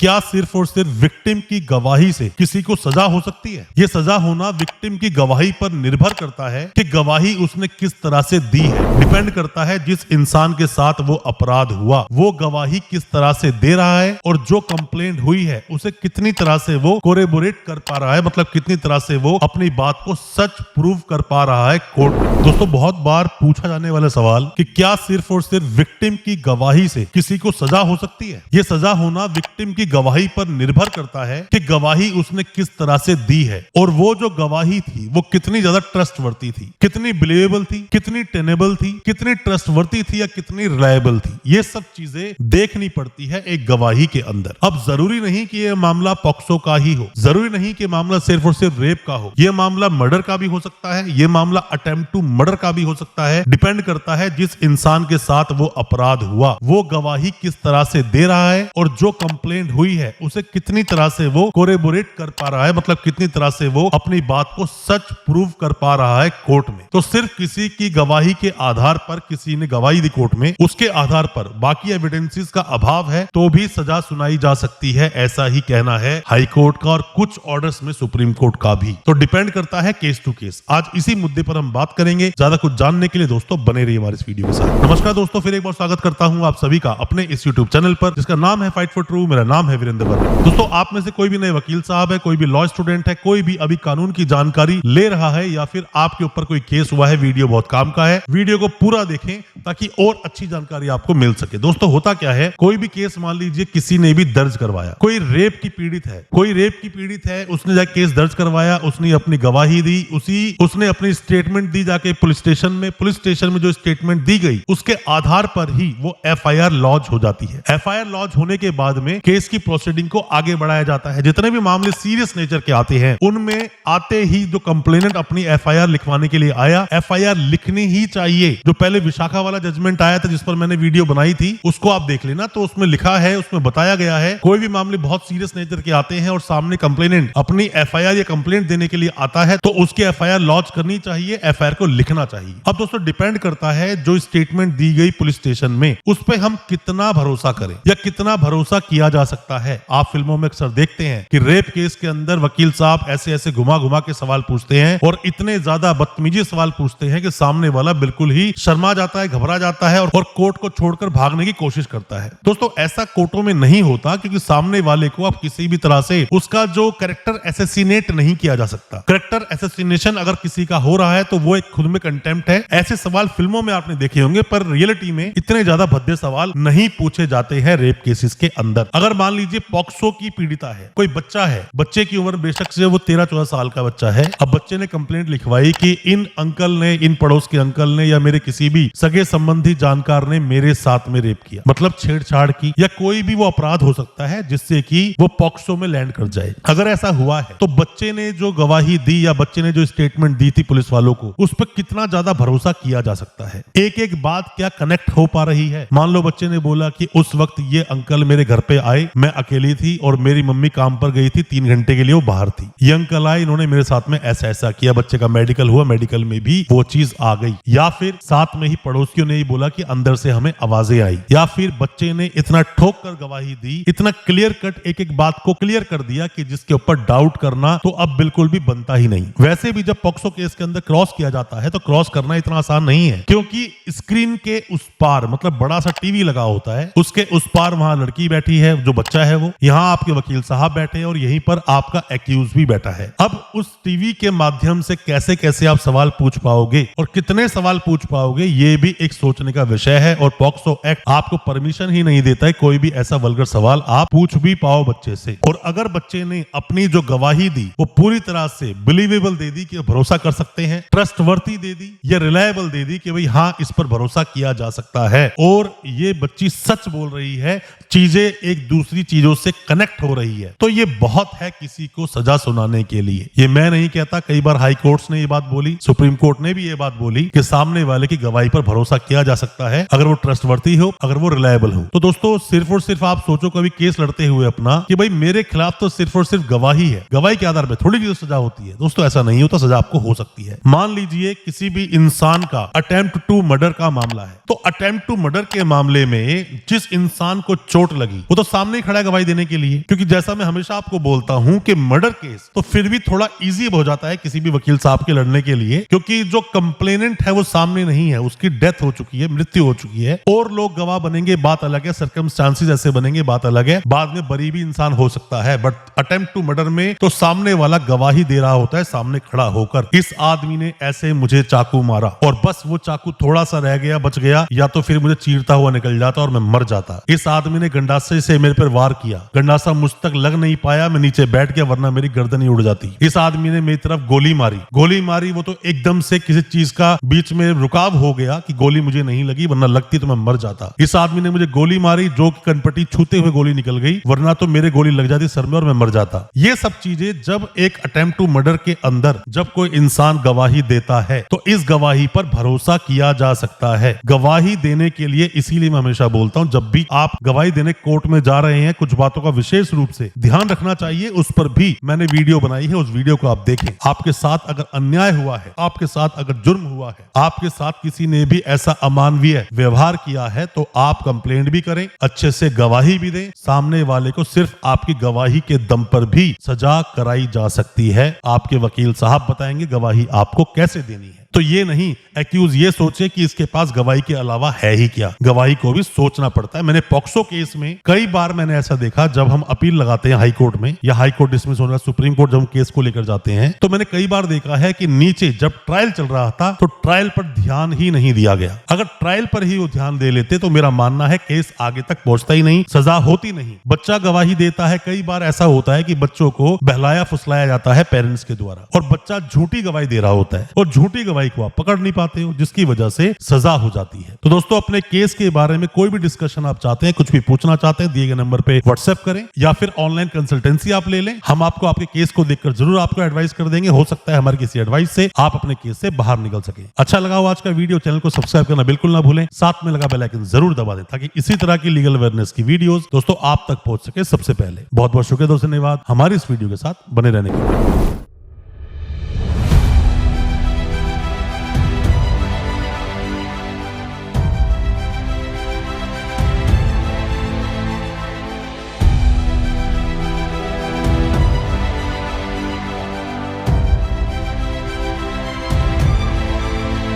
क्या सिर्फ और सिर्फ विक्टिम की गवाही से किसी को सजा हो सकती है? ये सजा होना विक्टिम की गवाही पर निर्भर करता है कि गवाही उसने किस तरह से दी है। डिपेंड करता है जिस इंसान के साथ वो अपराध हुआ वो गवाही किस तरह से दे रहा है और जो कंप्लेंट हुई है उसे कितनी तरह से वो कोरेबोरेट कर पा रहा है, मतलब कितनी तरह से वो अपनी बात को सच प्रूव कर पा रहा है कोर्ट में। दोस्तों, बहुत बार पूछा जाने वाला सवाल कि क्या सिर्फ और सिर्फ विक्टिम की गवाही से किसी को सजा हो सकती है? ये सजा होना विक्टिम की गवाही पर निर्भर करता है कि गवाही उसने किस तरह से दी है और वो जो गवाही थी वो कितनी ज्यादा ट्रस्टवर्दी थी, कितनी बिलीवेबल थी, कितनी टेनेबल थी, कितनी ट्रस्टवर्दी थी या कितनी रिलायबल थी। ये सब चीजें देखनी पड़ती है एक गवाही के अंदर। अब जरूरी नहीं कि ये मामला पॉक्सो का ही हो, जरूरी नहीं कि मामला सिर्फ और सिर्फ रेप का हो, ये मामला मर्डर का भी हो सकता है, ये मामला अटेम्प्ट टू मर्डर का भी हो सकता है। डिपेंड करता है जिस इंसान के साथ वो अपराध हुआ वो गवाही किस तरह से दे रहा है और जो कंप्लेंट हुई है उसे कितनी तरह से वो कोरेबोरेट कर पा रहा है, मतलब कितनी तरह से वो अपनी बात को सच प्रूव कर पा रहा है कोर्ट में। तो सिर्फ किसी की गवाही के आधार पर, किसी ने गवाही दी कोर्ट में, उसके आधार पर बाकी एविडेंसेस का अभाव है तो भी सजा सुनाई जा सकती है, ऐसा ही कहना है हाई कोर्ट का और कुछ ऑर्डर्स में सुप्रीम कोर्ट का भी। तो डिपेंड करता है केस टू केस। आज इसी मुद्दे पर हम बात करेंगे। ज्यादा कुछ जानने के लिए दोस्तों बने रहिए हमारे इस वीडियो के साथ। नमस्कार दोस्तों, फिर एक बार स्वागत करता हूं आप सभी का अपने इस यूट्यूब चैनल पर जिसका नाम है फाइट फॉर ट्रू। मेरा नाम है वीरेंद्र वर्मा। दोस्तों, आप में से कोई भी नए वकील साहब है, कोई भी लॉ स्टूडेंट है, कोई भी अभी कानून की जानकारी ले रहा है या फिर आपके ऊपर कोई केस हुआ है, वीडियो बहुत काम का है। वीडियो को पूरा देखें ताकि और अच्छी जानकारी आपको मिल सके। दोस्तों, होता क्या है, कोई भी केस मान लीजिए किसी ने भी दर्ज करवाया, कोई रेप की पीड़ित है, कोई रेप की पीड़ित है, उसने जाके केस दर्ज करवाया, उसने अपनी गवाही दी, उसने अपनी स्टेटमेंट दी जाके पुलिस स्टेशन में। पुलिस स्टेशन में जो स्टेटमेंट दी गई उसके आधार पर ही वो एफआईआर लॉन्च हो जाती है। एफआईआर लॉन्च होने के बाद में केस की प्रोसीडिंग को आगे बढ़ाया जाता है। जितने भी मामले सीरियस नेचर के आते हैं उनमें आते ही जो कंप्लेनेंट अपनी एफआईआर लिखवाने के लिए आया, एफआईआर लिखनी ही चाहिए। जो पहले विशाखा वाला जजमेंट आया था जिस पर मैंने वीडियो बनाई थी उसको आप देख लेना, तो उसमें लिखा है, उसमें बताया गया है कोई भी मामले बहुत सीरियस नेचर के आते हैं और सामने कंप्लेनेंट अपनी एफआईआर या कंप्लेंट देने के लिए आता है तो उसकी एफआईआर लॉन्च करनी चाहिए, एफआईआर को लिखना चाहिए। अब दोस्तों, डिपेंड करता है जो स्टेटमेंट दी गई पुलिस स्टेशन में उस पर हम कितना भरोसा करें या कितना भरोसा किया जा सकता है। आप फिल्मों में अक्सर देखते हैं कि रेप केस के अंदर वकील साहब ऐसे ऐसे घुमा घुमा के सवाल पूछते हैं और इतने ज्यादा बदतमीजी सवाल पूछते हैं कि सामने वाला बिल्कुल ही शर्मा जाता है, घबरा जाता है और कोर्ट को छोड़कर भागने की कोशिश करता है। दोस्तों, ऐसा कोर्टों में नहीं होता क्योंकि सामने वाले को आप किसी भी तरह से उसका जो कैरेक्टर एसेसिनेट नहीं किया जा सकता। कैरेक्टर एसेसिनेशन अगर किसी का हो रहा है तो वो एक खुद में कंटेम्प्ट है। ऐसे सवाल फिल्मों में आपने देखे होंगे पर रियलिटी में इतने ज्यादा भद्दे सवाल नहीं पूछे जाते हैं रेप केसेस के अंदर। अगर मान लीजिए पॉक्सो की पीड़िता है, कोई बच्चा है, बच्चे की उम्र बेशक से वो 13-14 साल का बच्चा है। अब बच्चे ने कंप्लेंट लिखवाई कि इन अंकल ने, इन पड़ोस के अंकल ने या मेरे किसी भी सगे संबंधी जानकार ने मेरे साथ में रेप किया, मतलब छेड़छाड़ की या कोई भी वो अपराध हो सकता है जिससे कि वो पॉक्सो में लैंड कर जाए। अगर ऐसा हुआ है तो बच्चे ने जो गवाही दी या बच्चे ने जो स्टेटमेंट दी थी पुलिस वालों को उस पर कितना ज्यादा भरोसा किया जा सकता है। एक एक बात क्या कनेक्ट हो पा रही है। मान लो बच्चे ने बोला कि उस वक्त ये अंकल मेरे घर पे आए, मैं अकेली थी और मेरी मम्मी काम पर गई थी, 3 घंटे के लिए वो बाहर थी। ये अंकल आए, इन्होंने मेरे साथ में ऐसा ऐसा किया, बच्चे का मेडिकल हुआ, मेडिकल में भी वो चीज आ गई। या फिर साथ में ही पड़ोसियों ने ही बोला कि अंदर से हमें आवाजें आई। या फिर बच्चे ने इतना ठोक कर गवाही दी, इतना क्लियर कट एक एक बात को क्लियर कर दिया कि जिसके ऊपर डाउट करना तो अब बिल्कुल भी बनता ही नहीं। वैसे भी जब पॉक्सो केस के अंदर क्रॉस किया जाता है तो क्रॉस करना इतना आसान नहीं है क्योंकि स्क्रीन के उस पार, मतलब बड़ा सा टीवी लगा होता है, उसके उस पार वहां लड़की बैठी है, जो बच्चा है वो, यहाँ आपके वकील साहब बैठे हैं और यहीं पर आपका एक्यूज भी बैठा है। अब उस टीवी के माध्यम से कैसे कैसे आप सवाल पूछ पाओगे और कितने सवाल पूछ पाओगे ये भी एक सोचने का विषय है और पॉक्सो एक्ट आपको परमिशन ही नहीं देता है कोई भी ऐसा वल्गर सवाल आप पूछ भी पाओ बच्चे से। और अगर बच्चे ने अपनी जो गवाही दी वो पूरी तरह से बिलीवेबल दे दी कि भरोसा कर सकते हैं, ट्रस्टवर्दी दे दी या रिलायबल दे दी कि भाई हाँ इस पर भरोसा किया जा सकता है और ये बच्ची सच बोल रही है, चीजें एक दूसरी चीजों से कनेक्ट हो रही है, तो ये बहुत है किसी को सजा सुनाने के लिए। ये मैं नहीं कहता, कई बार हाई कोर्ट्स ने ये बात बोली, सुप्रीम कोर्ट ने भी ये बात बोली कि सामने वाले की गवाही पर भरोसा किया जा सकता है अगर वो ट्रस्टवर्दी हो, अगर वो रिलायबल हो। तो दोस्तों, सिर्फ और सिर्फ आप सोचो कभी केस लड़ते हुए अपना कि भाई मेरे खिलाफ तो सिर्फ और सिर्फ गवाही है, गवाही के आधार पर थोड़ी सी सजा होती है। दोस्तों, ऐसा नहीं होता, सजा आपको हो सकती है। मान लीजिए किसी भी इंसान का अटेम्प्ट टू मर्डर का मामला है, तो अटेम्प्ट टू मर्डर के मामले में जिस इंसान को चोट लगी, वो तो सामने ही खड़ा है गवाही देने के लिए। क्योंकि जैसा मैं हमेशा आपको बोलता हूं कि मर्डर केस तो फिर भी थोड़ा इजी हो जाता है किसी भी वकील साहब के लड़ने के लिए, क्योंकि जो कंप्लेनेंट है वो सामने नहीं है, उसकी डेथ हो चुकी है, मृत्यु हो चुकी है, और लोग गवाह बनेंगे बात अलग है, सर्कमस्टांसेस ऐसे बनेंगे बात अलग है, बाद में बरी भी इंसान हो सकता है। बट अटेम्प्ट टू मर्डर में तो सामने वाला गवाही दे रहा होता है सामने खड़ा होकर। इस आदमी ने ऐसे मुझे चाकू मारा और बस वो चाकू थोड़ा सा रह गया, बच गया, या तो फिर मुझे चीरता हुआ निकल जाता और मैं मर जाता। इस आदमी ने गंडासे से मेरे पर वार किया, गंडासा मुझ तक लग नहीं पाया, मैं नीचे बैठ गया, वरना मेरी गर्दन ही उड़ जाती। इस आदमी ने मेरी तरफ गोली मारी, वो तो एकदम से किसी चीज का बीच में रुकाव हो गया कि गोली मुझे नहीं लगी, वरना लगती तो मैं मर जाता। इस आदमी ने मुझे गोली मारी जो कि कनपटी छूते हुए गोली निकल गई, वरना तो मेरे गोली लग जाती सर में और मैं मर जाता। ये सब चीजें जब एक अटेम्प्ट टू मर्डर के अंदर जब कोई इंसान गवाही देता है तो इस गवाही पर भरोसा किया जा सकता है। गवाही देने के लिए इसीलिए मैं हमेशा बोलता हूं, जब भी आप गवाही देने कोर्ट में जा रहे हैं, कुछ बातों का विशेष रूप से ध्यान रखना चाहिए। उस पर भी मैंने वीडियो बनाई है, उस वीडियो को आप देखें। आपके साथ अगर अन्याय हुआ है, आपके साथ अगर जुर्म हुआ है, आपके साथ किसी ने भी ऐसा अमानवीय व्यवहार किया है, तो आप कंप्लेंट भी करें, अच्छे से गवाही भी दें। सामने वाले को सिर्फ आपकी गवाही के दम पर भी सजा कराई जा सकती है। आपके वकील साहब बताएंगे गवाही आपको कैसे देनी है। तो ये नहीं एक्यूज ये सोचे कि इसके पास गवाही के अलावा है ही क्या, गवाही को भी सोचना पड़ता है। मैंने पॉक्सो केस में कई बार मैंने ऐसा देखा, जब हम अपील लगाते हैं हाई कोर्ट में या हाई कोर्ट डिसमिस होने सुप्रीम कोर्ट जब हम केस को लेकर जाते हैं, तो मैंने कई बार देखा है कि नीचे जब ट्रायल चल रहा था तो ट्रायल पर ध्यान ही नहीं दिया गया। अगर ट्रायल पर ही वो ध्यान दे लेते तो मेरा मानना है केस आगे तक पहुंचता ही नहीं, सजा होती नहीं। बच्चा गवाही देता है, कई बार ऐसा होता है कि बच्चों को बहलाया फुसलाया जाता है पेरेंट्स के द्वारा, और बच्चा झूठी गवाही दे रहा होता है और झूठी गवाही को आप पकड़ नहीं पाते हो, जिसकी वजह से सजा हो जाती है। तो दोस्तों, अपने केस के बारे में कोई भी डिस्कशन आप चाहते हैं, कुछ भी पूछना चाहते हैं, दिए गए नंबर पे व्हाट्सएप करें या फिर ऑनलाइन कंसल्टेंसी आप ले लें। हम आपको आपके केस को देखकर जरूर आपको एडवाइस कर देंगे। हो सकता है हमारी किसी एडवाइस से आप अपने केस से बाहर निकल सके। अच्छा लगा हो आज का वीडियो, चैनल को सब्सक्राइब करना बिल्कुल ना भूलें, साथ में लगा बेल आइकन जरूर दबा दें ताकि इसी तरह की लीगल अवेयरनेस की वीडियोस दोस्तों आप तक पहुंच सके सबसे पहले। बहुत बहुत शुक्रिया दोस्तों, धन्यवाद हमारी इस वीडियो के साथ बने रहने के लिए।